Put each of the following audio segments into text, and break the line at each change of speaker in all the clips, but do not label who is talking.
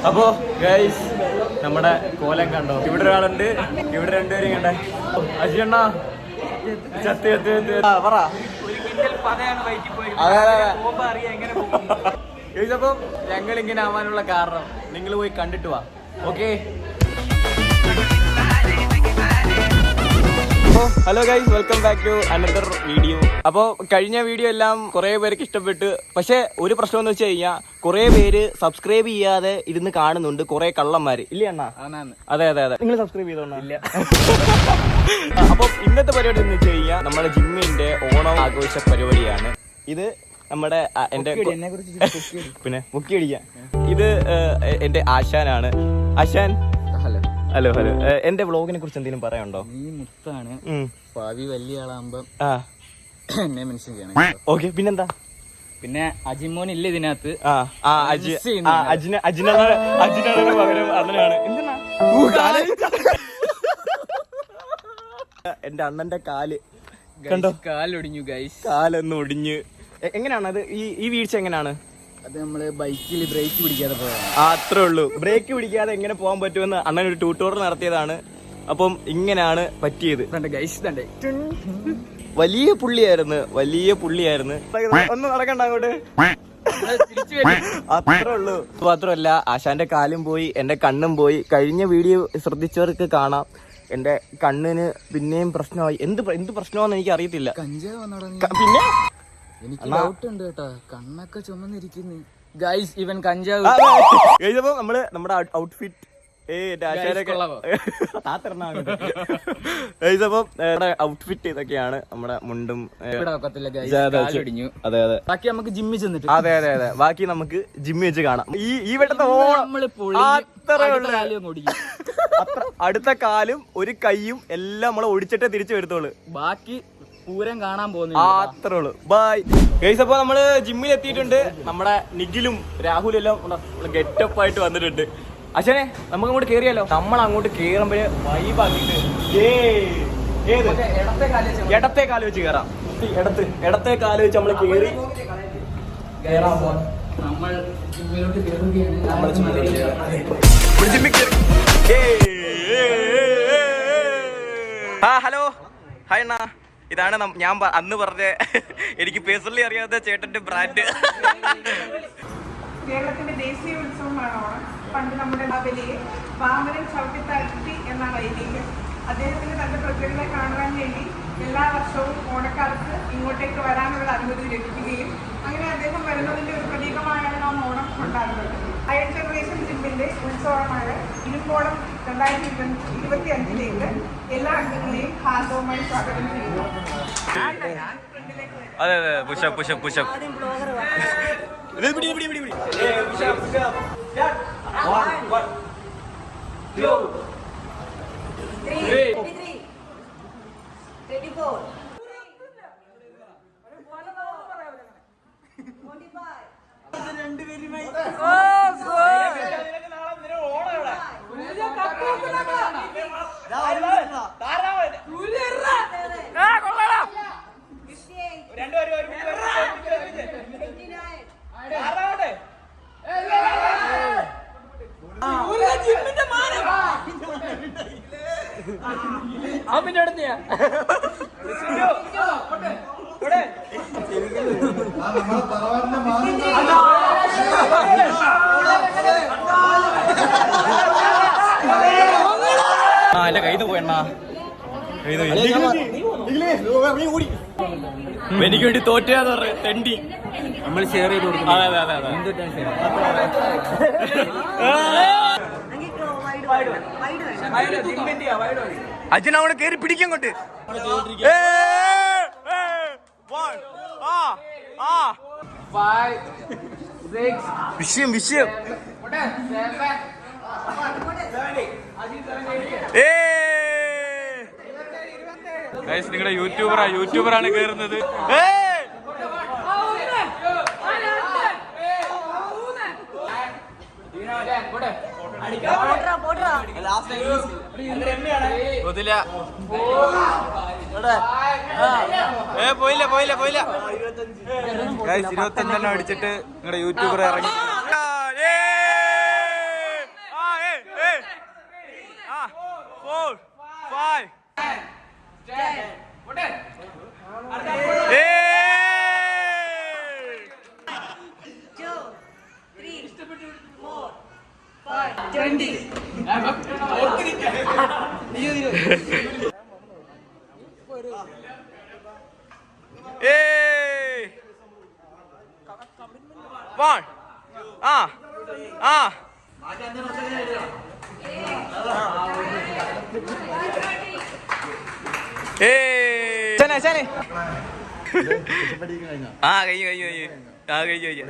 അപ്പോ ഗൈസ് നമ്മുടെ കോലം കണ്ടോ? ഇവിടെ ഒരാളുണ്ട്, ഇവിടെ രണ്ടുപേരും കണ്ടേ. അജിയണ്ണ പറ. അപ്പം ഞങ്ങൾ ഇങ്ങനെ ആവാനുള്ള കാരണം നിങ്ങൾ പോയി കണ്ടിട്ട് വാ. Okay. Hello guys, welcome back to another video. അപ്പോൾ കഴിഞ്ഞ വീഡിയോ എല്ലാം കുറേ പേർക്ക് ഇഷ്ടപ്പെട്ടു. പക്ഷെ ഒരു പ്രശ്നം എന്ന് വെച്ച് കഴിഞ്ഞാൽ കുറേ പേര് സബ്സ്ക്രൈബ് ചെയ്യാതെ ഇരുന്ന് കാണുന്നുണ്ട്, കുറേ കള്ളന്മാര്. ഇല്ല അണ്ണാ? അതെ അതെ അതെ. നിങ്ങൾ സബ്സ്ക്രൈബ് ചെയ്തോണ്ടാ? ഇല്ല. അപ്പോൾ ഇന്നത്തെ പരിപാടി എന്ന് വെച്ച് കഴിഞ്ഞാൽ നമ്മുടെ ജിമ്മിന്റെ ഓണം ആഘോഷ പരിപാടിയാണ് ഇത്. നമ്മുടെ എന്റെ പിന്നെ മുക്കി അടിക്കാം. ഇത് എന്റെ ആശാനാണ്. ആശാൻ ഹലോ ഹലോ. എന്റെ വ്ളോഗിനെ കുറിച്ച് എന്തെങ്കിലും പറയാനുണ്ടോ?
നീ മുത്താണ്, ഭാവി വലിയ ആളാകുമ്പോ എന്നെ മെൻഷൻ ചെയ്യണം.
ഓക്കെ. പിന്നെന്താ?
പിന്നെ അജിമോൻ ഇല്ല ഇതിനകത്ത്.
അജിനാണ് പകരം അണ്ണനാണ്. എന്റെ അണ്ണന്റെ കാല് കണ്ടോ?
കാലൊടിഞ്ഞു ഗൈസ്,
കാലൊന്ന് ഒടിഞ്ഞ്. എങ്ങനെയാണ് അത്? ഈ വീഴ്ച എങ്ങനെയാണ്?
അത് നമ്മള് ബൈക്കിൽ ബ്രേക്ക് പിടിക്കാതെ പോയാൽ
അത്രേ ഉള്ളൂ. ബ്രേക്ക് പിടിക്കാതെ എങ്ങനെ പോകാൻ പറ്റുമെന്ന് അണ്ണൻ ഒരു ട്യൂട്ടോറിയൽ നടത്തിയതാണ്. അപ്പം ഇങ്ങനെയാണ് പറ്റിയത്. വലിയ പുള്ളിയായിരുന്നു. ഒന്ന് നടക്കണ്ട അങ്ങോട്ട്. അത്രേ ഉള്ളൂ. മാത്രമല്ല ആശാന്റെ കാലും പോയി, എന്റെ കണ്ണും പോയി. കഴിഞ്ഞ വീഡിയോ ശ്രദ്ധിച്ചവർക്ക് കാണാം, എന്റെ കണ്ണിന് പിന്നെയും പ്രശ്നമായി. എന്ത് പ്രശ്നമാണെന്ന് എനിക്ക് അറിയത്തില്ല. പിന്നെ
എനിക്ക് ഡൗട്ട് ഉണ്ട് കേട്ടാ, കണ്ണൊക്കെ ചുമന്നിരിക്കുന്നു ഗൈസ്. ഇവൻ കഞ്ചാവ്
കഴിഞ്ഞപ്പോ നമ്മുടെ ഔട്ട്ഫിറ്റ് ഔട്ട്ഫിറ്റ് ഇതൊക്കെയാണ്. നമ്മുടെ മുണ്ടും അതെ അതെ.
ബാക്കി നമുക്ക് ജിമ്മിൽ ചെന്നിട്ട്
അതെ അതെ അതെ ബാക്കി നമുക്ക് ജിമ്മിൽ വെച്ച് കാണാം. ഈ വെട്ടത്തെ അടുത്ത കാലും ഒരു കൈയും എല്ലാം നമ്മളെ ഒടിച്ചിട്ടേ തിരിച്ചു വരുത്തോളൂ.
ബാക്കി പൂരം കാണാൻ പോകുന്നു.
അത്രേ ഉള്ളൂ. Bye guys. അപ്പൊ നമ്മള് ജിമ്മിൽ എത്തിയിട്ടുണ്ട്. നമ്മുടെ നിഖിലും രാഹുലും എല്ലാം ഗെറ്റപ്പ് ആയിട്ട് വന്നിട്ടുണ്ട്. അച്ഛനെ നമുക്ക് അങ്ങോട്ട് കേറിയാലോ? നമ്മൾ അങ്ങോട്ട് കേറുമ്പോഴേ വൈബാക്കിട്ട് ഇടത്തെ കാല് വെച്ച് കേറാം. ഇടത്തെ കാല് വെച്ച് നമ്മള് കേറി കേറാൻ പോവാം.
നമ്മൾ ജിമ്മിലോട്ട് കേറുകയാണ്.
ഹലോ ഹായ് അണ്ണാ. ഇതാണ് ഞാൻ അന്ന് പറഞ്ഞ എനിക്ക് പേഴ്സണലി അറിയാവുന്ന ചേട്ടന്റെ ബ്രാൻഡ്.
കേരളത്തിന്റെ ദേശീയ ഉത്സവമാണ് ഓണം. പണ്ട് നമ്മുടെ നവലിയെ വാമനൻ ചവിട്ടിത്താഴ്ത്തി എന്ന വൈദികൻ അദ്ദേഹത്തിന് തന്റെ പ്രജകളെ കാണുവാൻ വേണ്ടി എല്ലാ വർഷവും ഓണക്കാലത്ത് ഇങ്ങോട്ടേക്ക് വരാനുള്ള അനുമതി ലഭിക്കുകയും അങ്ങനെ അദ്ദേഹം വരുന്നതിന്റെ ഒരു പ്രതീകമായാണ് നാം ഓണം കൊണ്ടാടുന്നത്. അയൺ ജനറേഷൻ ജിമ്മിന്റെ ഉത്സവമായ ഇരുമ്പോളം 2025 എല്ലാ അംഗങ്ങളെയും ഹാർദവുമായി സ്വാഗതം ചെയ്യുന്നു.
അതെ അതെ. Pushup pushup pushup. എന്റെ കയ്യിൽ പോയണ്ണ. എനിക്ക് വേണ്ടി തോറ്റാന്ന് പറഞ്ഞു തെണ്ടി.
നമ്മൾ ഷെയർ ചെയ്ത് കൊടുക്കും.
അതെ അതെ അതെ. അച്ഛൻ അവിടെ കേറി പിടിക്കങ്ങോട്ട്. വിഷയം നിങ്ങളുടെ യൂട്യൂബറാണ് കേറുന്നത്. പോയില്ല 25 അടിച്ചിട്ട് നിങ്ങളുടെ യൂട്യൂബർ ഇറങ്ങി.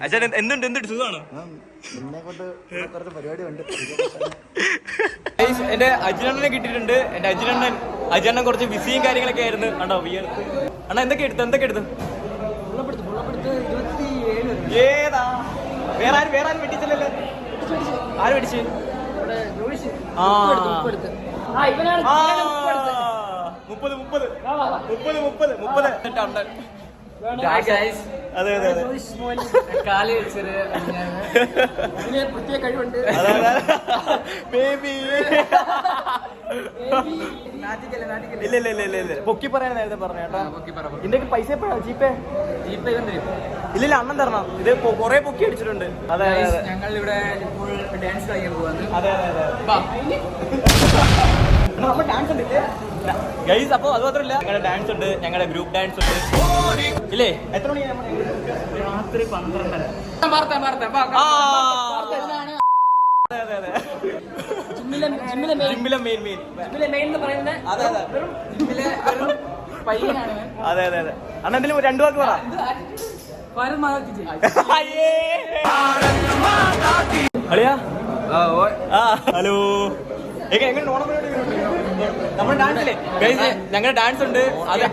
അച്ഛൻ എന്തുണ്ട് സുഖമാണോ? എന്റെ അജിനണ്ണനെ കിട്ടിയിട്ടുണ്ട്. എന്റെ അജിനണ്ണൻ കുറച്ച് ബിസിയും കാര്യങ്ങളൊക്കെ ആയിരുന്നു. ആണോ അണ്ണാ എന്തൊക്കെ എടുത്തു ഏതാ? വേറെ ആരും വെട്ടിച്ചല്ലോ. ആര് വെടിച്ച്? അതെ
കാലി വെച്ചത് പ്രത്യേക കഴിവുണ്ട്.
ഇല്ല പൊക്കി പറയാൻ നേരത്തെ പറഞ്ഞു കേട്ടോ. ഇതിന്റെ പൈസ എപ്പോഴാ? ജീപ്പേ ഇല്ലില്ല, അണ്ണൻ തരണം. ഇത് കൊറേ പൊക്കി അടിച്ചിട്ടുണ്ട്. അതെ
ഞങ്ങൾ ഇവിടെ ഇപ്പോൾ ഡാൻസ് കളിക്കാൻ പോവാണ്.
അതെ നമ്മൾ ഡാൻസ് ഉണ്ട് ഗൈസ്. അപ്പൊ അത് മാത്രമല്ല, ഞങ്ങളുടെ ഡാൻസ് ഉണ്ട്, ഞങ്ങളുടെ ഗ്രൂപ്പ് ഡാൻസ് ഉണ്ട്. ഇല്ലേ? എത്ര മണിയാണ്?
രാത്രി 12.
അതെ അണ്ണ എന്തെങ്കിലും 2 വാക്ക് പറ. അളിയാ ഹലോ, എങ്ങനെ ഓണം നമ്മുടെ ഡാൻസില്ലേ? ഞങ്ങളുടെ ഡാൻസ് ഉണ്ട്. അതെ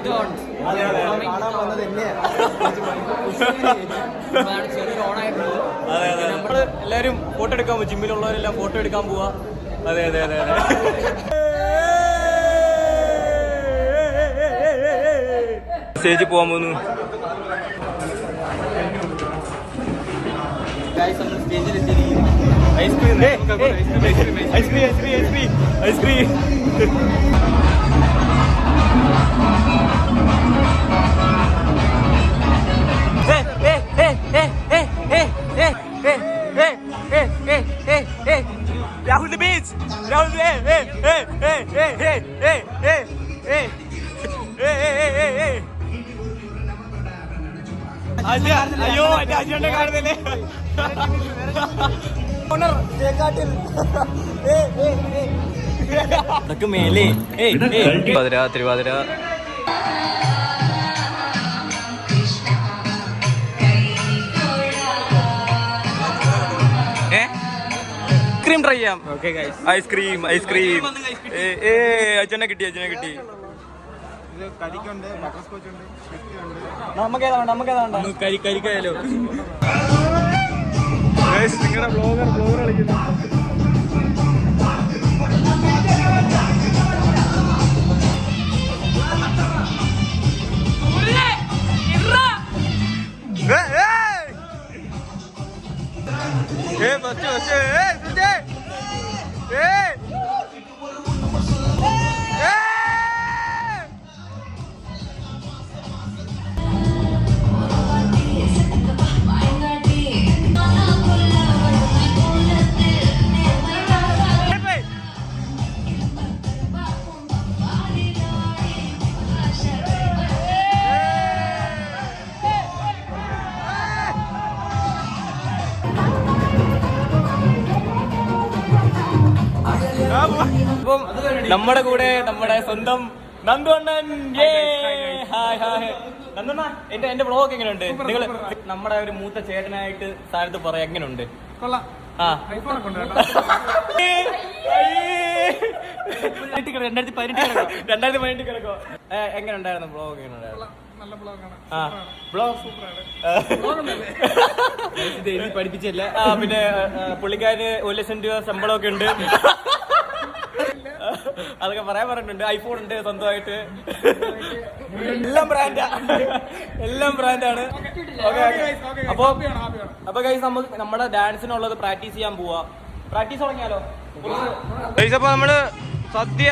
നമ്മള് എല്ലാരും ഫോട്ടോ എടുക്കാൻ പോവാ. ജിമ്മിലുള്ളവരെല്ലാം ഫോട്ടോ എടുക്കാൻ പോവാ. അതെ സ്റ്റേജിൽ പോവാൻ പോകുന്നു. Ice cream Rahul the beach. Rahul, hey. അയ്യോ എന്റെ അജിനെ കാണുന്നില്ലേ? അതൊക്കെ മേലെ തിരുവാതിര ഐസ്ക്രീം ട്രൈ ചെയ്യാം. ഐസ്ക്രീം അച്ഛനെ കിട്ടി. നമുക്കേതാ കരിക്കായാലോ? നിങ്ങളുടെ ബ്ലോഗർ കളിക്കുന്നു. അപ്പം നമ്മുടെ കൂടെ നമ്മുടെ സ്വന്തം നന്ദുണ്ണൻ. ഹായ് നന്ദണ്ണ, എന്റെ വ്ളോഗ് എങ്ങനെയുണ്ട്? നിങ്ങൾ നമ്മുടെ ഒരു മൂത്ത ചേട്ടനായിട്ട് സ്ഥാനത്ത് പറയാം, എങ്ങനെയുണ്ട്? ആ 2018 കിടക്കോ? എങ്ങനെ ഉണ്ടായിരുന്നു വ്ളോഗ്? എങ്ങനെ ഉണ്ടായിരുന്നു? പഠിപ്പിച്ചല്ല. പിന്നെ പുള്ളിക്കാരന് 1 ലക്ഷം രൂപ ശമ്പളമൊക്കെ ഉണ്ട്. അതൊക്കെ പറയാൻ പറഞ്ഞിട്ടുണ്ട്. ഐഫോൺ ഉണ്ട് സ്വന്തമായിട്ട്. എല്ലാം ബ്രാൻഡാണ്. അപ്പൊ ഗൈസ് നമുക്ക് നമ്മുടെ ഡാൻസിനുള്ളത് പ്രാക്ടീസ് ചെയ്യാൻ പോവാ. പ്രാക്ടീസ് തുടങ്ങിയാലോ? അപ്പൊ നമ്മള് സദ്യ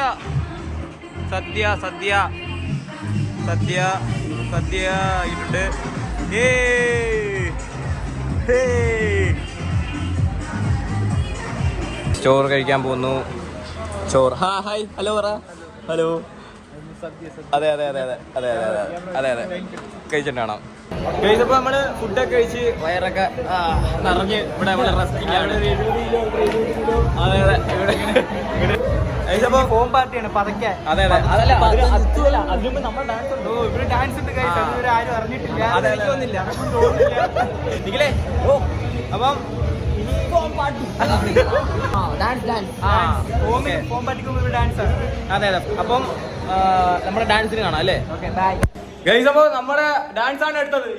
സദ്യ സദ്യ സദ്യ സദ്യ ഇട്ടുണ്ട്. ചോറ് കഴിക്കാൻ പോകുന്നു. ചോറ് ഹായ് ഹലോ പറ ഹലോ. അതെ അതെ അതെ അതെ അതെ അതെ അതെ അതെ അതെ കഴിച്ചിട്ടാണോ? കഴിച്ചപ്പോൾ നമ്മള് ഫുഡൊക്കെ കഴിച്ച് വയറൊക്കെ നിറഞ്ഞ് ഇവിടെ നമ്മള് റെസ്റ്റിംഗ് ആണ്. അതെ അതെ ഇവിടെ കഴിച്ചപ്പോ ഹോം പാർട്ടിയാണ് പതക്കാൻ. അതെ അതെ അതല്ല അതിന് മുമ്പ് നമ്മൾ ഡാൻസ് ഉണ്ട്. ഇവിടെ ഡാൻസ് ഉണ്ട് കഴിച്ചു ആരും അറിഞ്ഞിട്ടില്ല. അതെ തോന്നുന്നില്ല നിഖിലേ. ഓ അപ്പം ഹോം പാർട്ടിക്ക് മുമ്പ് ഡാൻസ് ആണ്. അതെ അതെ അപ്പം നമ്മുടെ ഡാൻസിന് കാണാം അല്ലേ? Okay bye guys. അപ്പൊ നമ്മുടെ ഡാൻസ് ആണ് എടുത്തത്.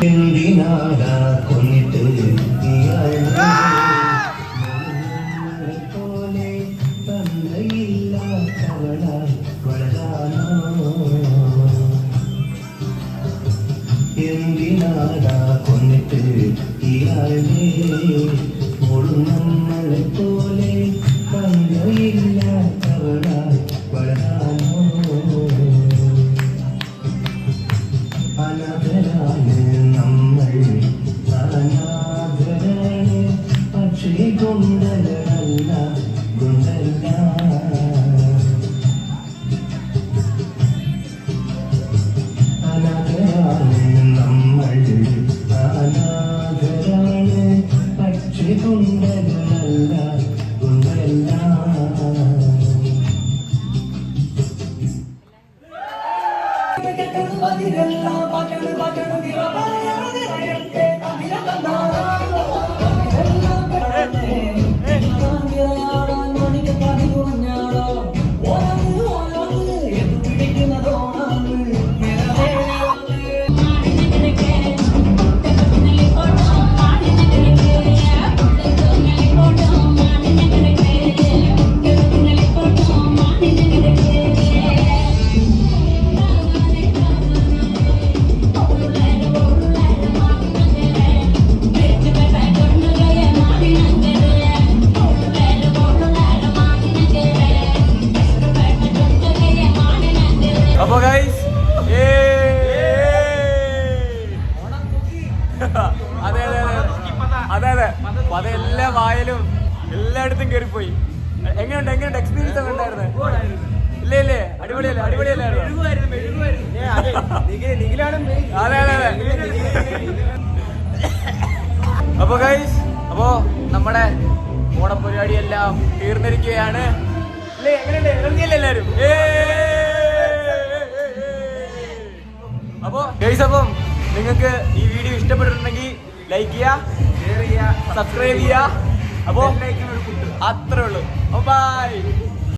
എന്തിനാടാ കൊന്നിട്ട് പോലെ തന്തയില്ലാത്തവളായി വളരാനോ? എന്തിനാടാ കൊന്നിട്ട് ഇയാളെ നമ്മളെ പോലെ തന്തയില്ലാത്തവളായി വളരാനോ? അനാഥരാണ് നമ്മൾ, അനാഥരാണ് പക്ഷേ ഗുണ്ടലല്ല ഗുണ്ടല്ല. അനാഥരാണ് നമ്മൾ, അനാഥരാണ് പക്ഷേ ഗുണ്ടലല്ല ഗുണ്ടല്ല.
അപ്പൊ ഗൈസ് അതെ അതെ അതെ അതെ അതെ അതെല്ലാ വായലും എല്ലായിടത്തും കയറിപ്പോയി. എങ്ങനെയുണ്ട് എക്സ്പീരിയൻസ് ഒക്കെ ഉണ്ടായിരുന്നു? ഇല്ലേ ഇല്ലേ അടിപൊളിയല്ലേ? അടിപൊളിയല്ലായിരുന്നു? അതെ അതെ അതെ. അപ്പൊ ഗൈസ് അപ്പോ നമ്മുടെ ഓണപ്പരിപാടി എല്ലാം തീർന്നിരിക്കുകയാണ്. അല്ലേ? എങ്ങനെയുണ്ട്? ഇറങ്ങിയല്ലേ എല്ലാരും? അപ്പോ ഗൈസ് അപ്പം നിങ്ങൾക്ക് ഈ വീഡിയോ ഇഷ്ടപ്പെട്ടിട്ടുണ്ടെങ്കിൽ ലൈക്ക് ചെയ്യുക, ഷെയർ ചെയ്യുക, സബ്സ്ക്രൈബ് ചെയ്യുക. അപ്പോൾ അത്രേ ഉള്ളൂ. ബൈ.